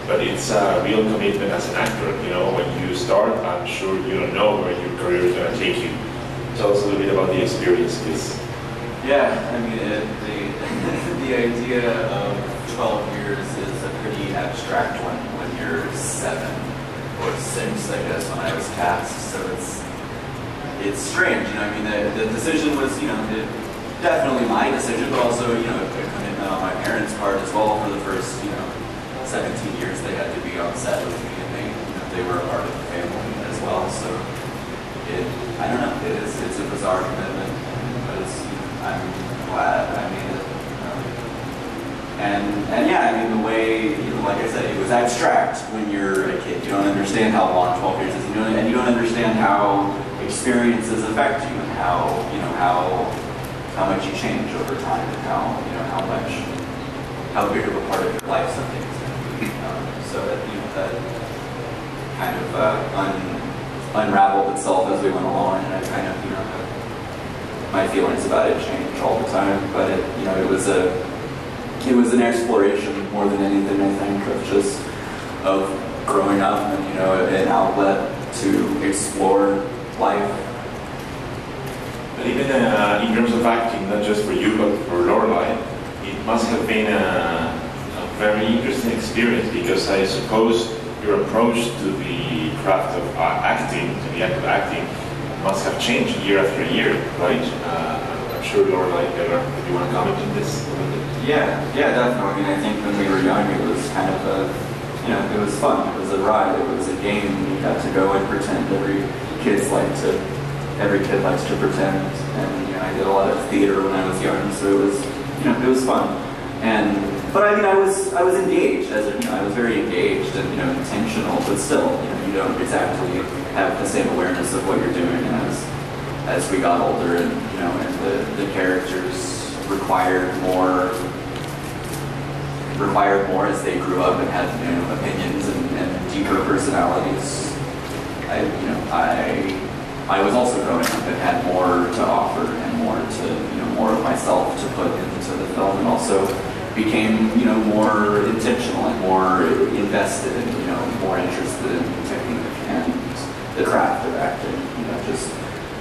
but it's a real commitment as an actor. You know, when you start, I'm sure you don't know where your career is going to take you. Tell us a little bit about the experience, please. Yeah, I mean, the idea of 12 years is a pretty abstract one when you're 7 or 6, I guess, when I was cast. So it's strange, you know. I mean, the decision was, you know, definitely my decision, but also, you know, a commitment on my parents' part as well. For the first, you know, 17 years, they had to be on set with me, and they were a part of the family as well. So I don't know, it's a bizarre commitment, but I'm glad I made it. And yeah, I mean, the way, you know, like I said, it was abstract when you're a kid. You don't understand how long 12 years is, and you don't understand how experiences affect you, and how, you know, how much you change over time, and how, you know, how big of a part of your life something is going to be. So that, you know, that kind of unraveled itself as we went along, and I kind of, you know, my feelings about it change all the time. But it, you know, it was an exploration more than anything, I think, of growing up, and, you know, an outlet to explore life. But even in terms of acting, not just for you but for Lorelei, it must have been a very interesting experience, because I suppose your approach to the craft of acting, to the act of acting, must have changed year after year, right? I'm sure Lorelei, Ellar, if you want to comment on this a little bit. Yeah, definitely. I mean, I think when we were young, it was kind of you know, it was fun. It was a ride. It was a game. You got to go and pretend. Every kid likes to pretend. And, you know, I did a lot of theater when I was young, so it was, you know, it was fun. But I mean, I was engaged, as you know, I was very engaged and, you know, intentional, but still, you know, you don't exactly have the same awareness of what you're doing as we got older, and, you know, and the characters required more as they grew up and had, you know, opinions and deeper personalities. I was also growing up and had more to offer and more of myself to put into the film, and also became, you know, more intentional and more invested and, you know, more interested in technique and the craft of acting. You know, just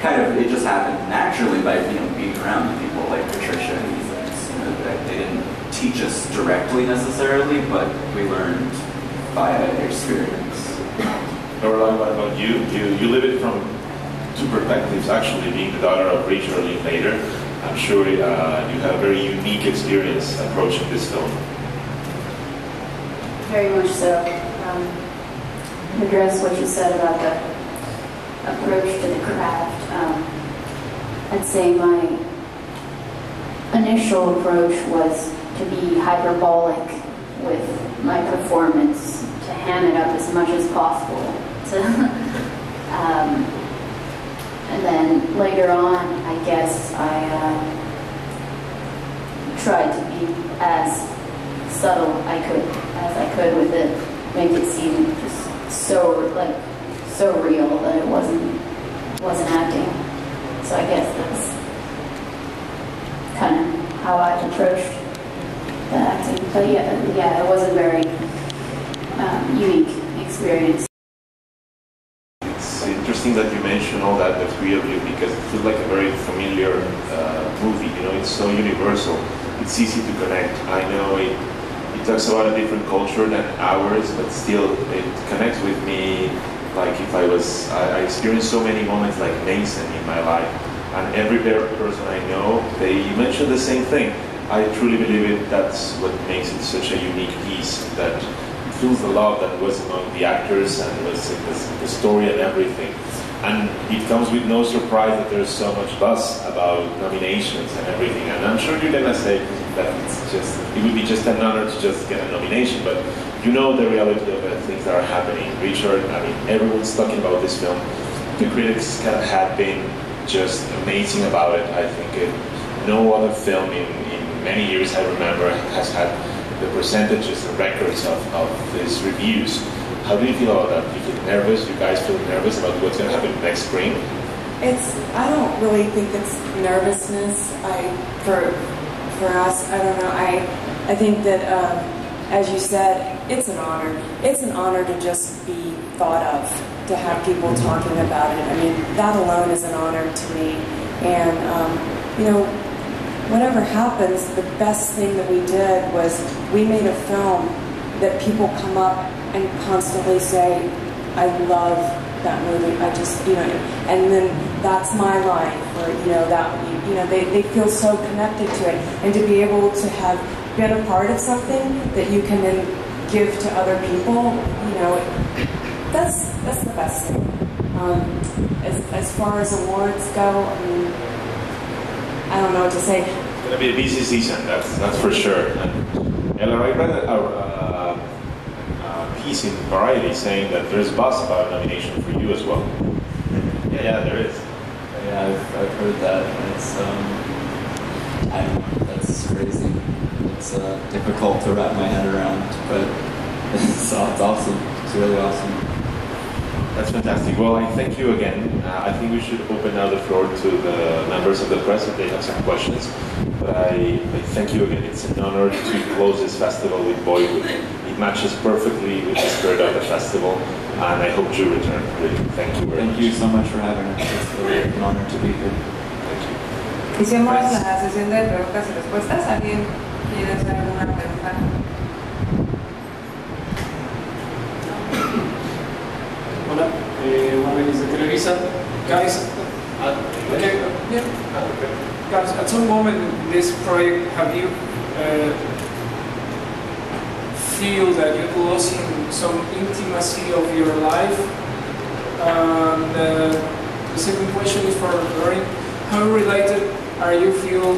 kind of, it just happened naturally by, you know, being around people like Patricia and Ethan. You know, they didn't teach us directly necessarily, but we learned via experience. Lorelei, what about you? You live it from two perspectives, actually, being the daughter of Richard Linklater. I'm sure you have a very unique experience approaching this film. Very much so. To address what you said about the approach to the craft, I'd say my initial approach was to be hyperbolic with my performance, to ham it up as much as possible. And then later on, I guess I tried to be as subtle as I could with it, make it seem just so real that it wasn't acting. So I guess that's kind of how I approached the acting. But yeah, it was a very unique experience. It's interesting that you mention all that, the three of you, because it feels like a very familiar movie. You know, it's so universal. It's easy to connect. I know it talks about a different culture than ours, but still it connects with me. Like if I experienced so many moments like Mason in my life, and every person I know, they mention the same thing. I truly believe that's what makes it such a unique piece, that it feels the love that was among the actors and was the story and everything. And it comes with no surprise that there's so much buzz about nominations and everything. And I'm sure you're gonna say that it would be just an honor to just get a nomination, but you know the reality of the things that are happening. Richard, I mean, everyone's talking about this film. The critics have been just amazing about it. I think no other film in many years I remember has had the percentages and records of these reviews. How do you feel about that? Do you feel nervous? You guys feel nervous about what's going to happen next spring? I don't really think it's nervousness. For us, I don't know. I think that as you said, it's an honor. It's an honor to just be thought of, to have people talking about it. I mean, that alone is an honor to me. And, whatever happens, the best thing that we did was we made a film that people come up and constantly say, I love that movie. I just, and then that's my line for, they feel so connected to it. And to be able to have been a part of something that you can then give to other people, that's the best thing. As far as awards go, I mean, I don't know what to say. It's going to be a busy season, that's for sure. Ellar, I read a piece in Variety saying that there's buzz about a nomination for you as well. Yeah, there is. Yeah, I've heard that. It's I don't know, that's crazy. It's difficult to wrap my head around, but it's awesome. It's really awesome. That's fantastic. Well, I thank you again. I think we should open now the floor to the members of the press if they have some questions. But I thank you again. It's an honor to close this festival with Boyhood. It matches perfectly with the spirit of the festival, and I hope you return. Really, thank you very much. Thank you so much for having us. It's really an honor to be here. Thank you. Hicimos la sesión de preguntas y respuestas. ¿Alguien quiere hacer alguna pregunta? Hola, Juan is de Televisa. Guys, guys, at some moment in this project, have you feel that you're losing some intimacy of your life? The second question is for Lori. How related are you feel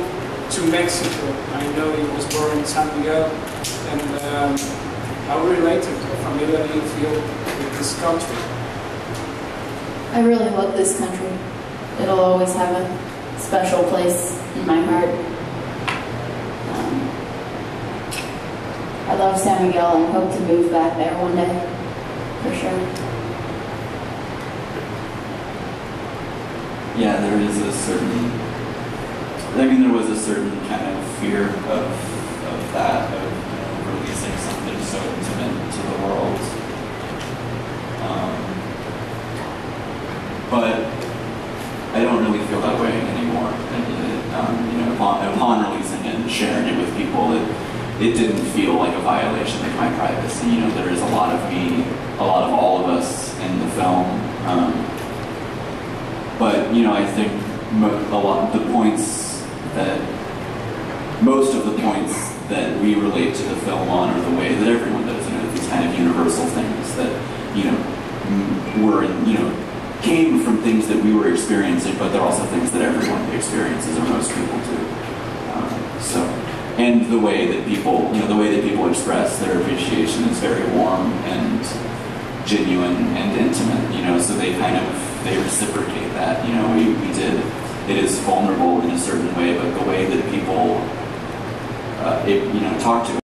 to Mexico? I know you was born in San Miguel, and how related or familiar do you feel with this country? I really love this country. It'll always have a special place in my heart. I love San Miguel and hope to move back there one day, for sure. Yeah, there was a certain kind of fear of that, of releasing something so intimate to the world. But I don't really feel that way anymore. Upon releasing it and sharing it with people, it didn't feel like a violation of my privacy. There is a lot of me, a lot of all of us in the film. But I think most of the points that we relate to the film on are the way that everyone does. These kind of universal things that came from things that we were experiencing, but they're also things that everyone experiences, or most people do. And the way that people express their appreciation is very warm and genuine and intimate. So they reciprocate that. We did. It is vulnerable in a certain way, but the way that people talk to